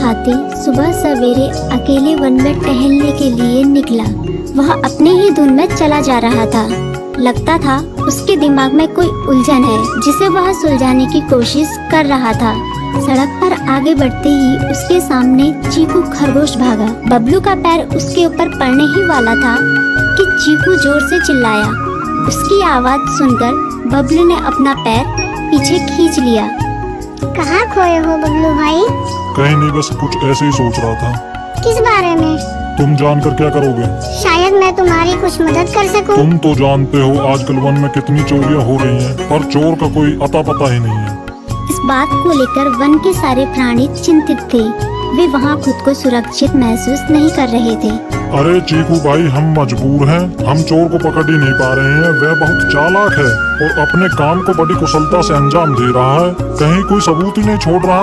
हाथी सुबह सवेरे अकेले वन में टहलने के लिए निकला। वह अपने ही धुन में चला जा रहा था। लगता था उसके दिमाग में कोई उलझन है जिसे वह सुलझाने की कोशिश कर रहा था। सड़क पर आगे बढ़ते ही उसके सामने चीकू खरगोश भागा। बबलू का पैर उसके ऊपर पड़ने ही वाला था कि चीकू जोर से चिल्लाया। उसकी आवाज सुनकर बबलू ने अपना पैर पीछे खींच लिया। कहाँ खोए हो बबलू भाई? कहीं नहीं, बस कुछ ऐसे ही सोच रहा था। किस बारे में? तुम जानकर क्या करोगे? शायद मैं तुम्हारी कुछ मदद कर सकूं। तुम तो जानते हो आजकल वन में कितनी चोरियां हो रही हैं, पर चोर का कोई अता पता ही नहीं है। इस बात को लेकर वन के सारे प्राणी चिंतित थे। वे वहाँ खुद को सुरक्षित महसूस नहीं कर रहे थे। अरे चीकू भाई, हम मजबूर हैं। हम चोर को पकड़ ही नहीं पा रहे हैं। वह बहुत चालाक है और अपने काम को बड़ी कुशलता से अंजाम दे रहा है। कहीं कोई सबूत ही नहीं छोड़ रहा।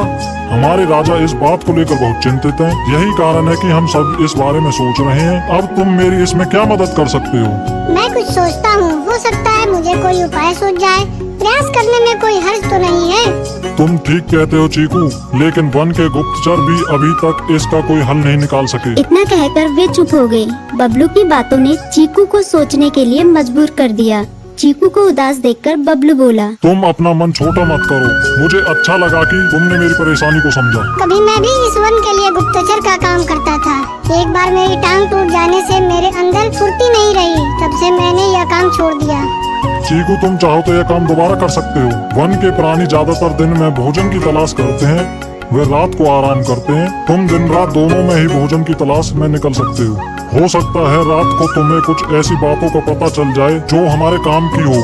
हमारे राजा इस बात को लेकर बहुत चिंतित हैं। यही कारण है कि हम सब इस बारे में सोच रहे हैं। अब तुम मेरी इसमें क्या मदद कर सकते हो? मैं कुछ सोचता हूँ, हो सकता है मुझे कोई उपाय सूझ जाए। प्रयास करने में कोई हर्ज तो नहीं है। तुम ठीक कहते हो चीकू, लेकिन वन के गुप्तचर भी अभी तक इसका कोई हल नहीं निकाल सके। इतना कहकर वे चुप हो गए। बबलू की बातों ने चीकू को सोचने के लिए मजबूर कर दिया। चीकू को उदास देखकर बबलू बोला, तुम अपना मन छोटा मत करो। मुझे अच्छा लगा कि तुमने मेरी परेशानी को समझा। कभी मैं भी इस वन के लिए गुप्तचर का काम करता था। एक बार मेरी टांग टूट जाने से मेरे अंदर फुर्ती नहीं रही। तब से मैंने यह काम छोड़ दिया। चीकू, तुम चाहो तो यह काम दोबारा कर सकते हो। वन के प्राणी ज्यादातर दिन में भोजन की तलाश करते हैं, वे रात को आराम करते हैं। तुम दिन रात दोनों में ही भोजन की तलाश में निकल सकते हो सकता है रात को तुम्हें कुछ ऐसी बातों का पता चल जाए जो हमारे काम की हो।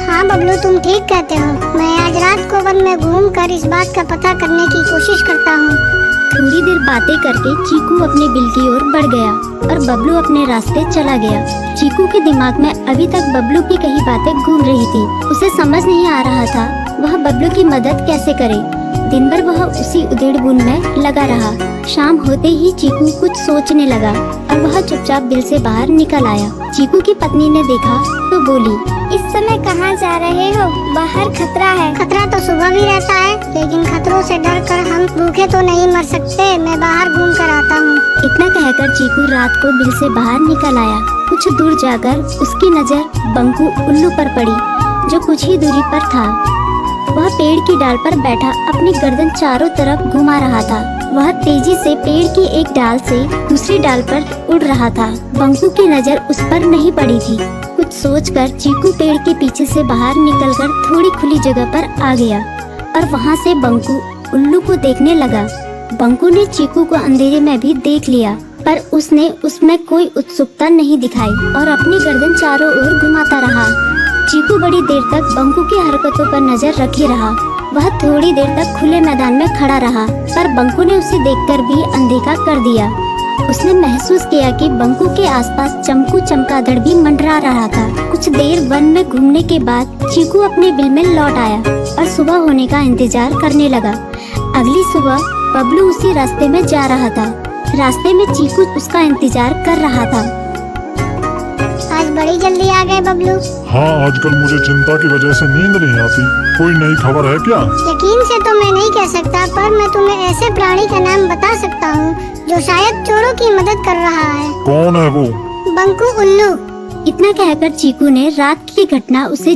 हाँ बबलू, तुम ठीक कहते हो। मैं आज रात को वन में घूम कर इस बात का पता करने की कोशिश करता हूँ। थोड़ी देर बातें करके चीकू अपने बिल की ओर बढ़ गया और बबलू अपने रास्ते चला गया। चीकू के दिमाग में अभी तक बबलू की कई बातें घूम रही थी। उसे समझ नहीं आ रहा था वह बबलू की मदद कैसे करे। दिन भर वह उसी उधेड़-बुन में लगा रहा। शाम होते ही चीकू कुछ सोचने लगा और वह चुपचाप बिल से बाहर निकल आया। चीकू की पत्नी ने देखा तो बोली, इस समय कहाँ जा रहे हो? बाहर खतरा है। खतरा तो सुबह भी रहता है, लेकिन खतरों से डरकर हम भूखे तो नहीं मर सकते। मैं बाहर घूम कर आता हूँ। इतना कहकर चीकू रात को बिल से बाहर निकल आया। कुछ दूर जाकर उसकी नजर बंकू उल्लू पर पड़ी, जो कुछ ही दूरी पर था। वह पेड़ की डाल पर बैठा अपनी गर्दन चारों तरफ घुमा रहा था। वह तेजी से पेड़ की एक डाल से दूसरी डाल पर उड़ रहा था। बंकू की नजर उस पर नहीं पड़ी थी। कुछ सोचकर चीकू पेड़ के पीछे से बाहर निकलकर थोड़ी खुली जगह पर आ गया और वहाँ से बंकू उल्लू को देखने लगा। बंकू ने चीकू को अंधेरे में भी देख लिया, पर उसने उसमें कोई उत्सुकता नहीं दिखाई और अपनी गर्दन चारों ओर घुमाता रहा। चीकू बड़ी देर तक बंकू की हरकतों पर नजर रखे रहा। वह थोड़ी देर तक खुले मैदान में खड़ा रहा, पर बंकू ने उसे देखकर भी अनदेखा कर दिया। उसने महसूस किया कि बंकू के आसपास चमकू चमगादड़ भी मंडरा रहा था। कुछ देर वन में घूमने के बाद चीकू अपने बिल में लौट आया और सुबह होने का इंतजार करने लगा। अगली सुबह बबलू उसी रास्ते में जा रहा था। रास्ते में चीकू उसका इंतजार कर रहा था। आज बड़ी जल्दी आ गए बबलू। हाँ, आजकल मुझे चिंता की वजह से नींद नहीं आती। कोई नई खबर है क्या? यकीन से तो मैं नहीं कह सकता, पर मैं तुम्हें ऐसे प्राणी का नाम बता सकता हूँ जो शायद चोरों की मदद कर रहा है। कौन है वो? बंकू उल्लू। इतना कहकर चीकू ने रात की घटना उसे